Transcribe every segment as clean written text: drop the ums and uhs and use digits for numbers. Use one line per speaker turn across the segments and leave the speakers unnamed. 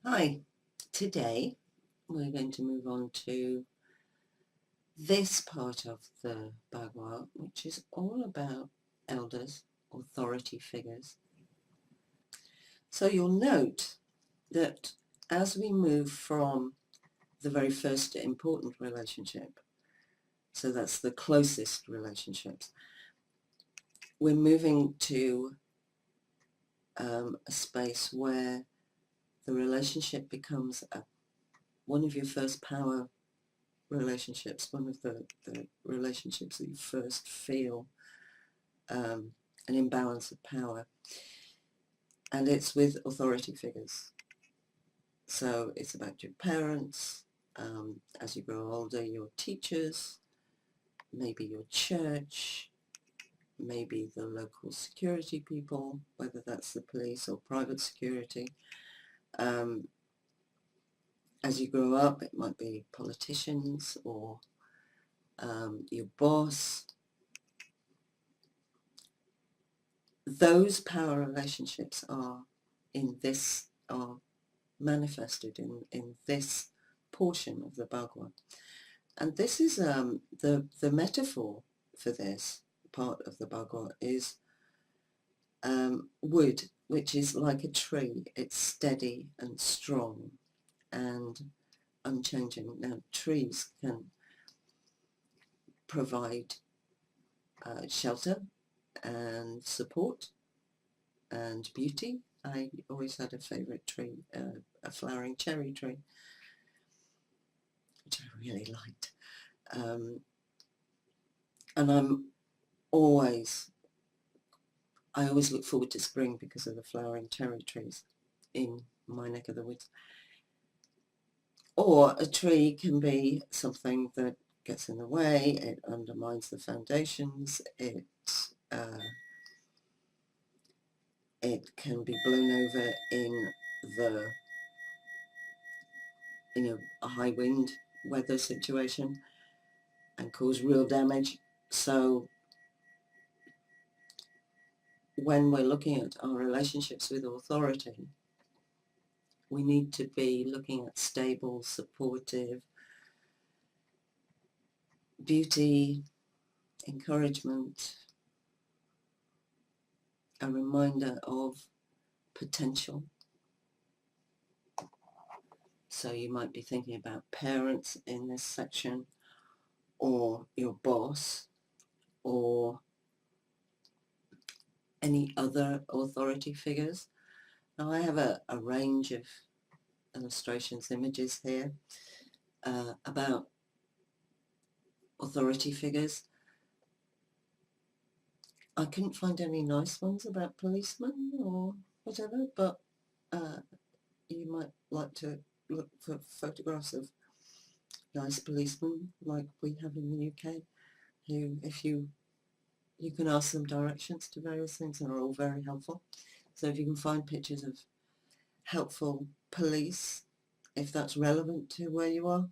Hi, today we're going to move on to this part of the Bagua, which is all about elders, authority figures. So you'll note that as we move from the very first important relationship, so that's the closest relationships, we're moving to a space where the relationship becomes one of your first power relationships, one of the relationships that you first feel an imbalance of power, and it's with authority figures. So it's about your parents, as you grow older, your teachers, maybe your church, maybe the local security people, whether that's the police or private security. As you grow up, it might be politicians or your boss. Those power relationships are manifested in this portion of the Bhagavad. And this is the metaphor for this part of the Bhagavad is wood, which is like a tree. It's steady and strong and unchanging. Now, trees can provide shelter and support and beauty. I always had a favourite tree, a flowering cherry tree, which I really liked. And I always look forward to spring because of the flowering cherry trees in my neck of the woods. Or a tree can be something that gets in the way, it undermines the foundations, it can be blown over in a high wind weather situation and cause real damage. So when we're looking at our relationships with authority, we need to be looking at stable, supportive, beauty, encouragement, a reminder of potential. So you might be thinking about parents in this section, or your boss, or any other authority figures. Now I have a range of illustrations, images here about authority figures. I couldn't find any nice ones about policemen or whatever, but you might like to look for photographs of nice policemen like we have in the UK, who, if you can ask them directions to various things, and are all very helpful. So if you can find pictures of helpful police, if that's relevant to where you are,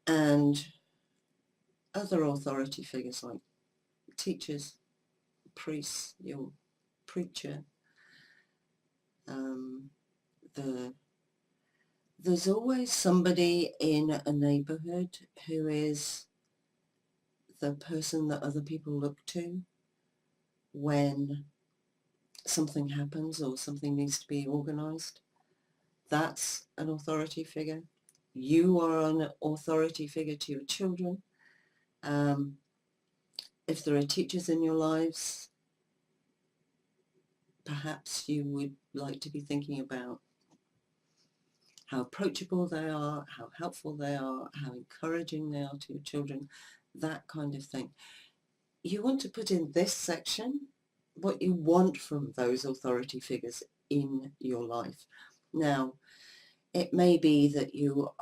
and other authority figures like teachers, priests, your preacher, there's always somebody in a neighborhood who is the person that other people look to when something happens or something needs to be organized. That's an authority figure. You are an authority figure to your children. If there are teachers in your lives, perhaps you would like to be thinking about how approachable they are, how helpful they are, how encouraging they are to your children, that kind of thing. You want to put in this section what you want from those authority figures in your life. Now, it may be that you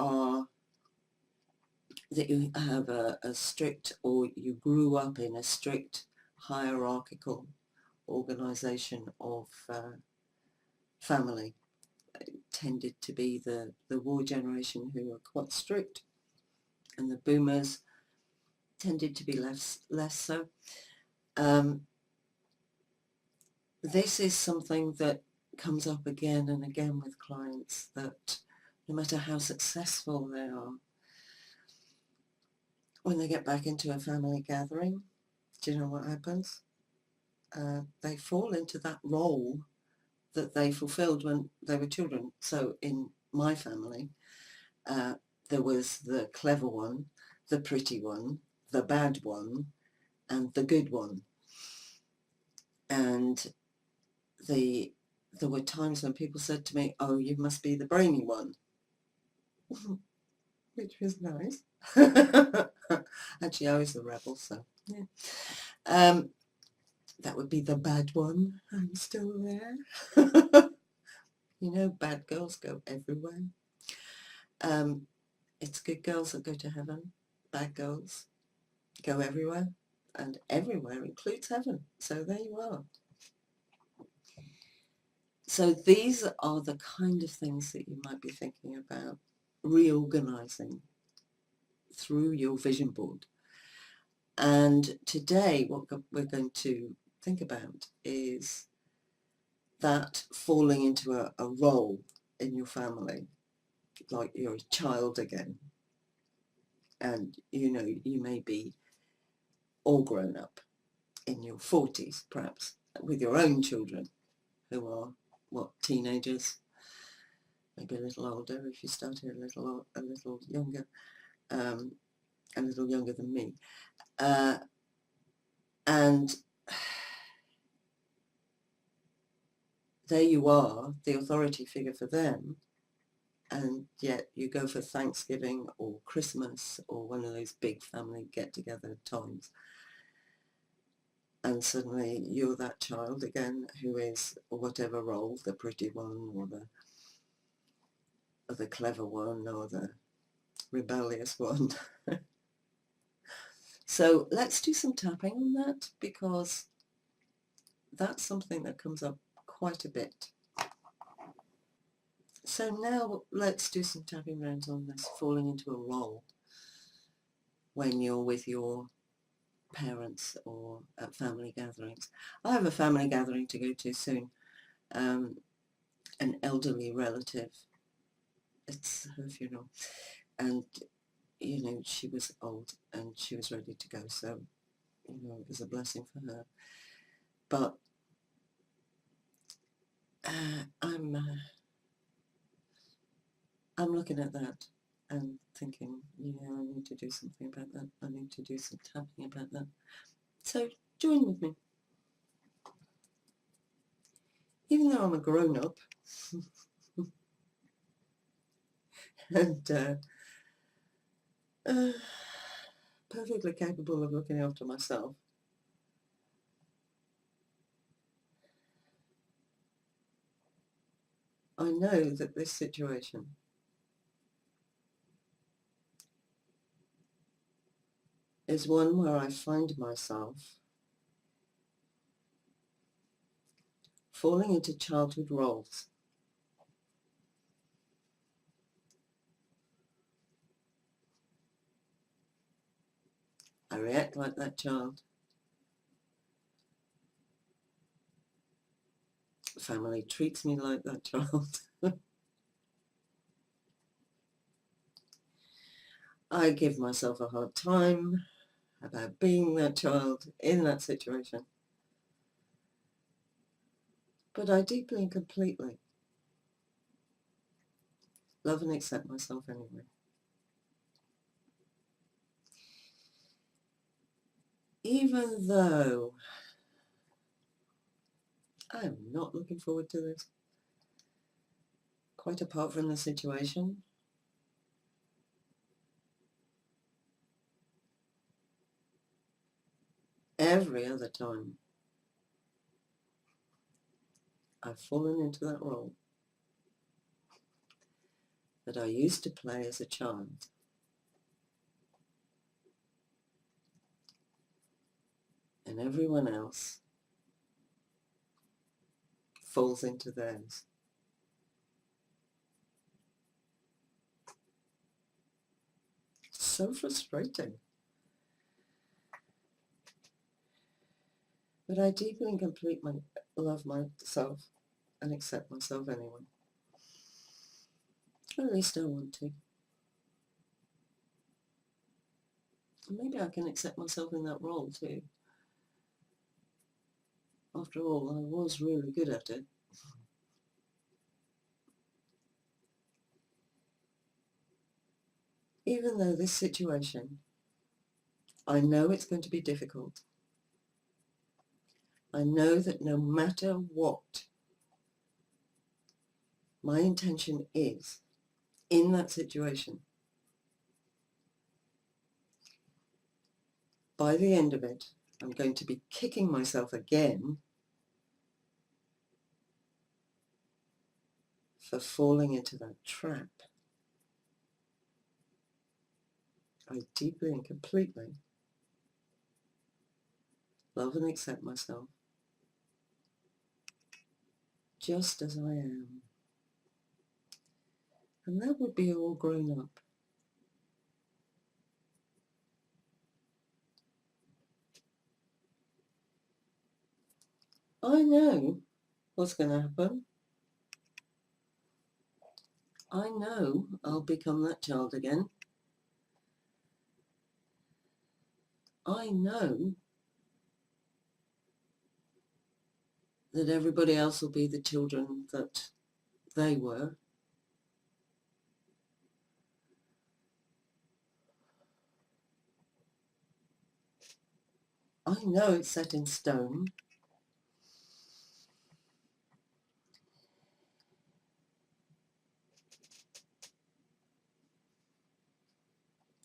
have a strict, or you grew up in a strict hierarchical organization of family. It tended to be the war generation who were quite strict, and the boomers tended to be less so. This is something that comes up again and again with clients, that no matter how successful they are, when they get back into a family gathering, do you know what happens? They fall into that role that they fulfilled when they were children. So in my family, there was the clever one, the pretty one, the bad one, and the good one. And there were times when people said to me, "Oh, you must be the brainy one," which was nice. Actually, I was the rebel, so yeah. That would be the bad one. I'm still there. You know, bad girls go everywhere. It's good girls that go to heaven. Bad girls go everywhere, and everywhere includes heaven. So there you are. So these are the kind of things that you might be thinking about reorganizing through your vision board. And today what we're going to think about is that falling into a role in your family, like you're a child again, and you know you may be all grown up in your 40s perhaps, with your own children who are teenagers, maybe a little older if you started a little younger, a little younger than me, and there you are, the authority figure for them, and yet you go for Thanksgiving or Christmas or one of those big family get-together times, and suddenly you're that child again who is whatever role, the pretty one or the clever one or the rebellious one. So let's do some tapping on that, because that's something that comes up quite a bit. So now let's do some tapping rounds on this falling into a role when you're with your parents or at family gatherings. I have a family gathering to go to soon, an elderly relative. It's her funeral, and you know, she was old and she was ready to go, so you know, it was a blessing for her. But I'm looking at that and thinking, yeah, I need to do something about that. I need to do some tapping about that. So join with me. Even though I'm a grown-up and perfectly capable of looking after myself, I know that this situation is one where I find myself falling into childhood roles. I react like that child. Family treats me like that child. I give myself a hard time about being that child in that situation. But I deeply and completely love and accept myself anyway. Even though I am not looking forward to this, quite apart from the situation, every other time I've fallen into that role that I used to play as a child. And everyone else falls into theirs. So frustrating. But I deeply and love myself and accept myself anyway. Or at least I want to. And maybe I can accept myself in that role too. After all, I was really good at it. Even though this situation, I know it's going to be difficult. I know that no matter what my intention is in that situation, by the end of it, I'm going to be kicking myself again for falling into that trap. I deeply and completely love and accept myself just as I am. And that would be all grown up. I know what's going to happen. I know I'll become that child again. I know that everybody else will be the children that they were. I know it's set in stone.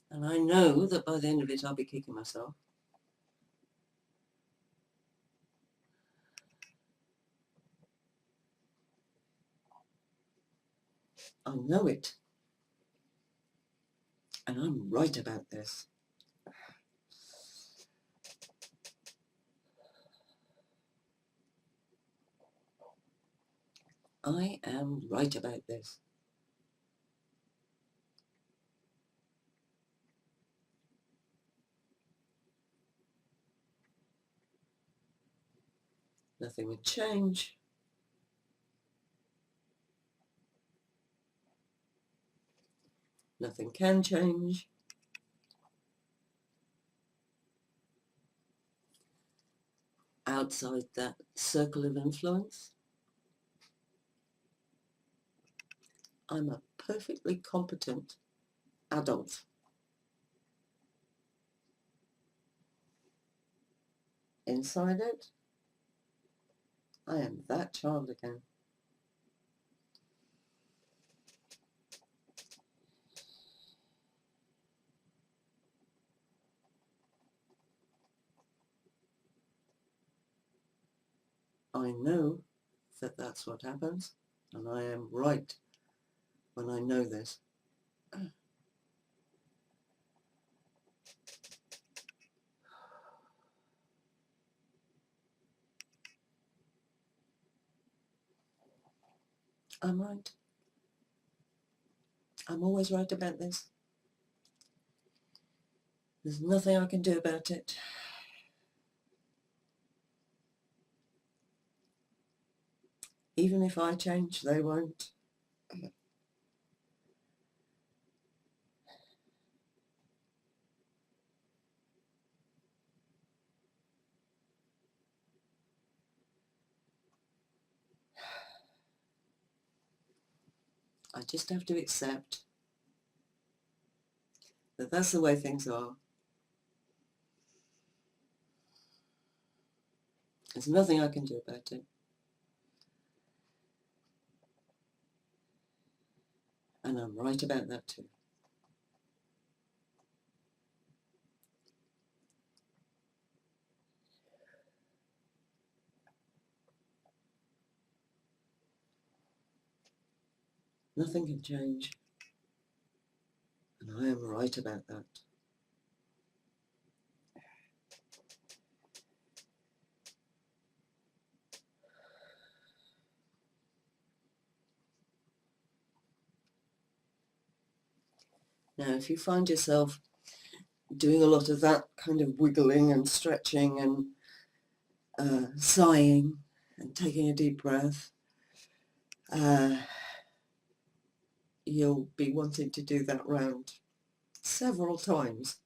And I know that by the end of it I'll be kicking myself. I know it. And I'm right about this. I am right about this. Nothing would change. Nothing can change. Outside that circle of influence, I'm a perfectly competent adult. Inside it, I am that child again. I know that that's what happens, and I am right when I know this. I'm right. I'm always right about this. There's nothing I can do about it. Even if I change, they won't. I just have to accept that that's the way things are. There's nothing I can do about it. And I'm right about that too. Nothing can change. And I am right about that. Now, if you find yourself doing a lot of that kind of wiggling and stretching and sighing, and taking a deep breath, you'll be wanting to do that round several times.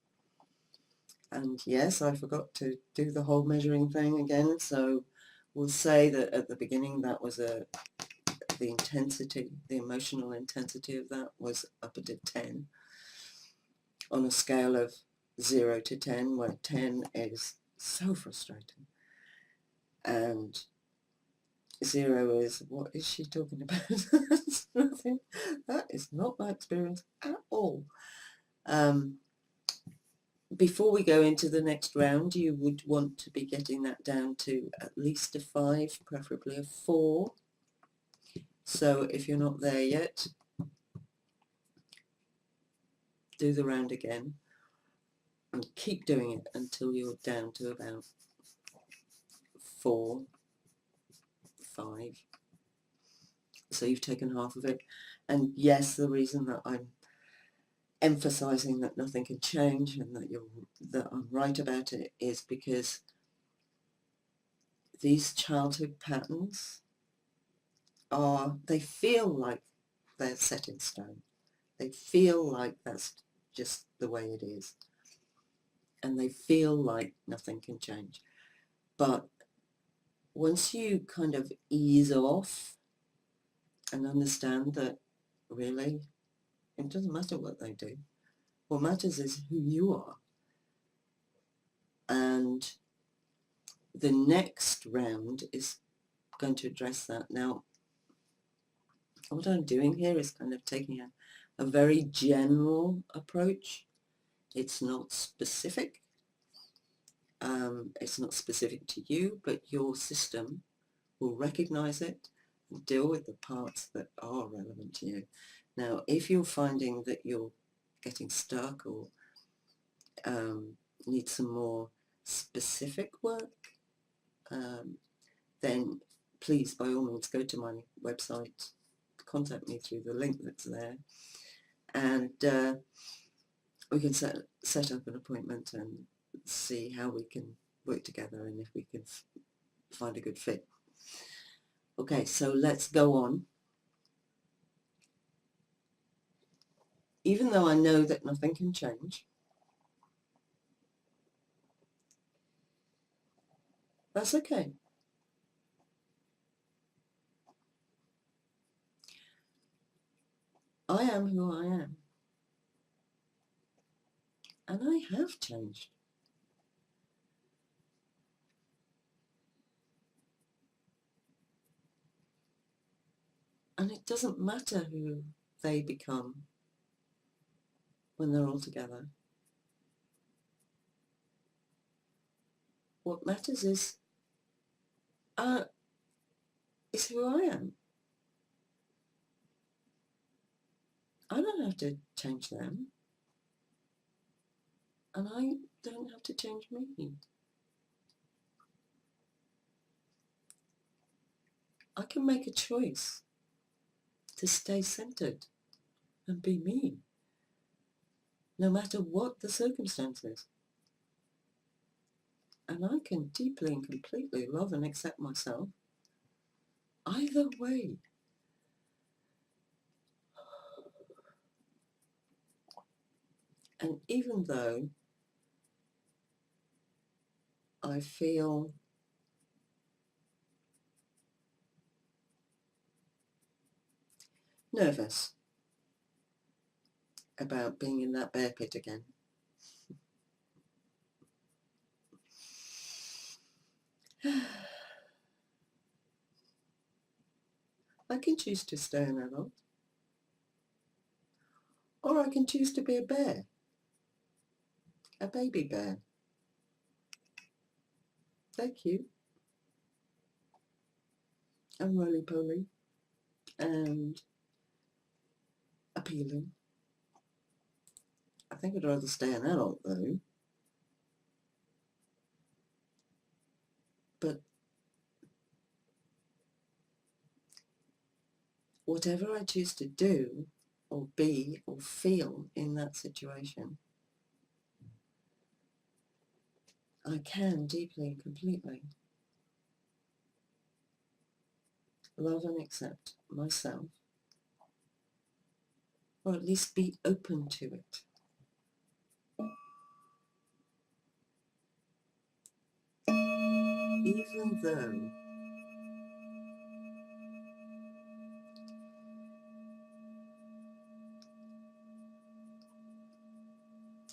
And yes, I forgot to do the whole measuring thing again, so we'll say that at the beginning that was the intensity, the emotional intensity of that was up at a 10 on a scale of 0 to 10, where 10 is so frustrating and 0 is, what is she talking about? Nothing. That is not my experience at all. Before we go into the next round, you would want to be getting that down to at least a 5, preferably a 4. So if you're not there yet, do the round again and keep doing it until you're down to about 4, 5. So you've taken half of it. And yes, the reason that I'm emphasizing that nothing can change and that I'm right about it is because these childhood patterns they feel like they're set in stone. They feel like that's just the way it is. And they feel like nothing can change. But once you kind of ease off and understand that really it doesn't matter what they do. What matters is who you are. And the next round is going to address that. Now, what I'm doing here is kind of taking a very general approach. It's not specific. It's not specific to you, but your system will recognize it and deal with the parts that are relevant to you. Now, if you're finding that you're getting stuck or need some more specific work, then please, by all means, go to my website, contact me through the link that's there, and we can set up an appointment and see how we can work together and if we can find a good fit. Okay, so let's go on. Even though I know that nothing can change, that's okay. I am who I am. And I have changed. And it doesn't matter who they become when they're all together. What matters is who I am. I don't have to change them. And I don't have to change me. I can make a choice to stay centered and be me, no matter what the circumstances. And I can deeply and completely love and accept myself either way. And even though I feel nervous about being in that bear pit again, I can choose to stay an adult, or I can choose to be a bear, a baby bear. They're cute and roly-poly and appealing. I think I'd rather stay an adult though. But whatever I choose to do or be or feel in that situation, I can deeply and completely. love and accept myself, or at least be open to it. Even though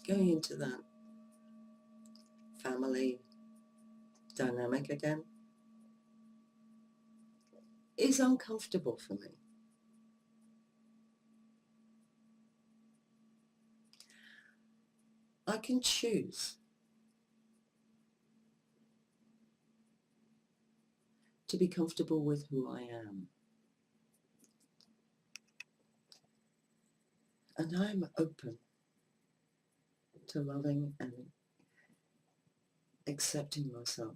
going into that family dynamic again is uncomfortable for me. I can choose to be comfortable with who I am. And I'm open to loving and accepting myself,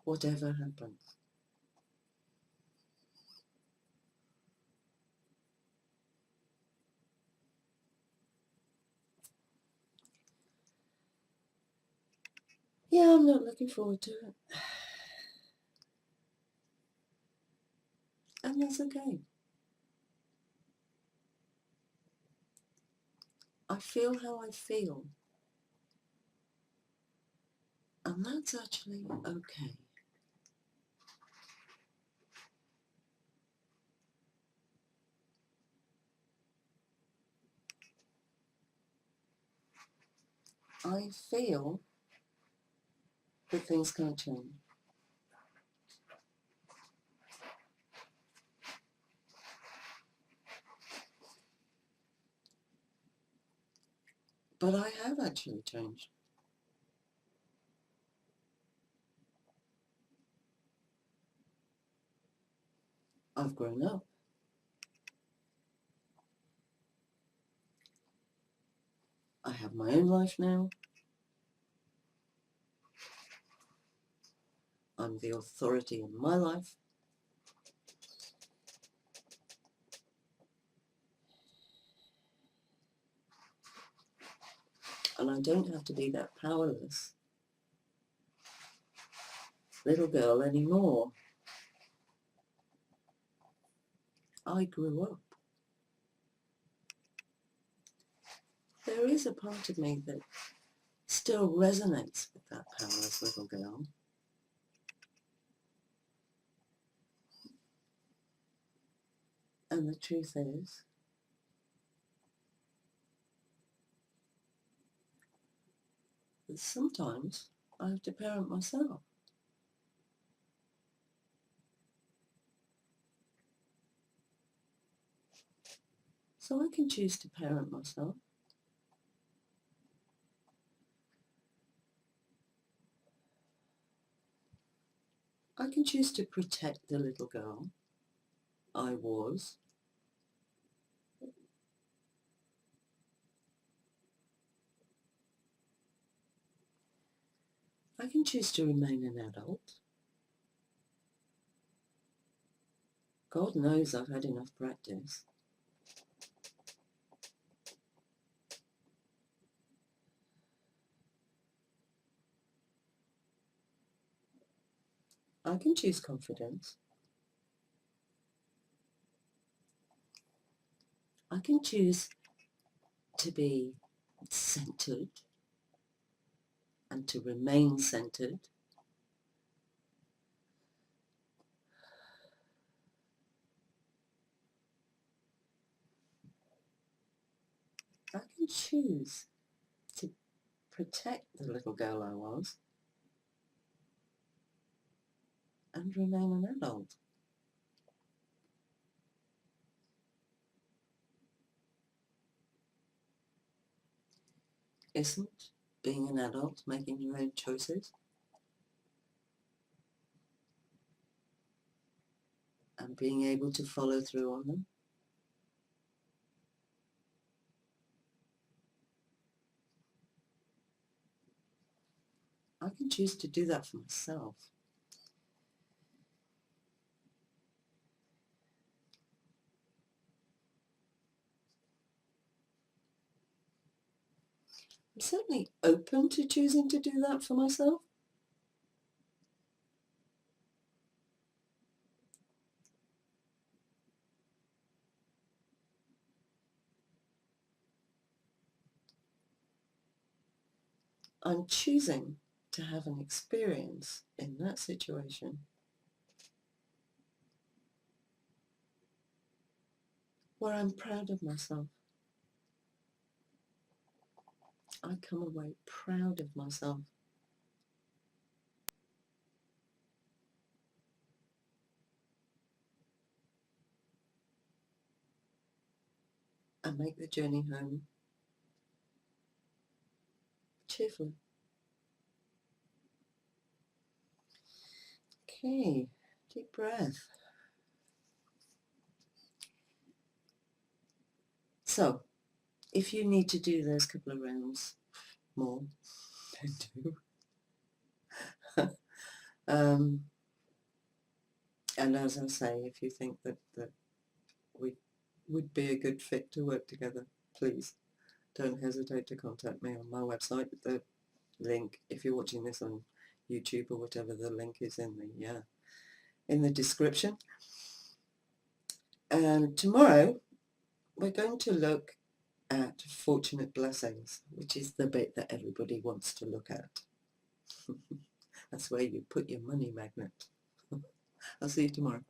whatever happens. Yeah, I'm not looking forward to it. And that's okay. I feel how I feel. And that's actually okay. I feel that things can't change. But I have actually changed. I've grown up. I have my own life now. I'm the authority in my life. And I don't have to be that powerless little girl anymore. I grew up. There is a part of me that still resonates with that powerless little girl. And the truth is, that sometimes I have to parent myself. So I can choose to parent myself. I can choose to protect the little girl I was. I can choose to remain an adult. God knows I've had enough practice. I can choose confidence. I can choose to be centered and to remain centered. I can choose to protect the little girl I was and remain an adult. Isn't being an adult making your own choices and being able to follow through on them? I can choose to do that for myself. I'm certainly open to choosing to do that for myself. I'm choosing to have an experience in that situation where I'm proud of myself. I come away proud of myself. I make the journey home cheerfully. Okay, deep breath. So, if you need to do those couple of rounds more, then do. And as I say, if you think that we would be a good fit to work together, please don't hesitate to contact me on my website. The link, if you're watching this on YouTube or whatever, the link is in the description. And tomorrow we're going to look at fortunate blessings, which is the bit that everybody wants to look at. That's where you put your money magnet. I'll see you tomorrow.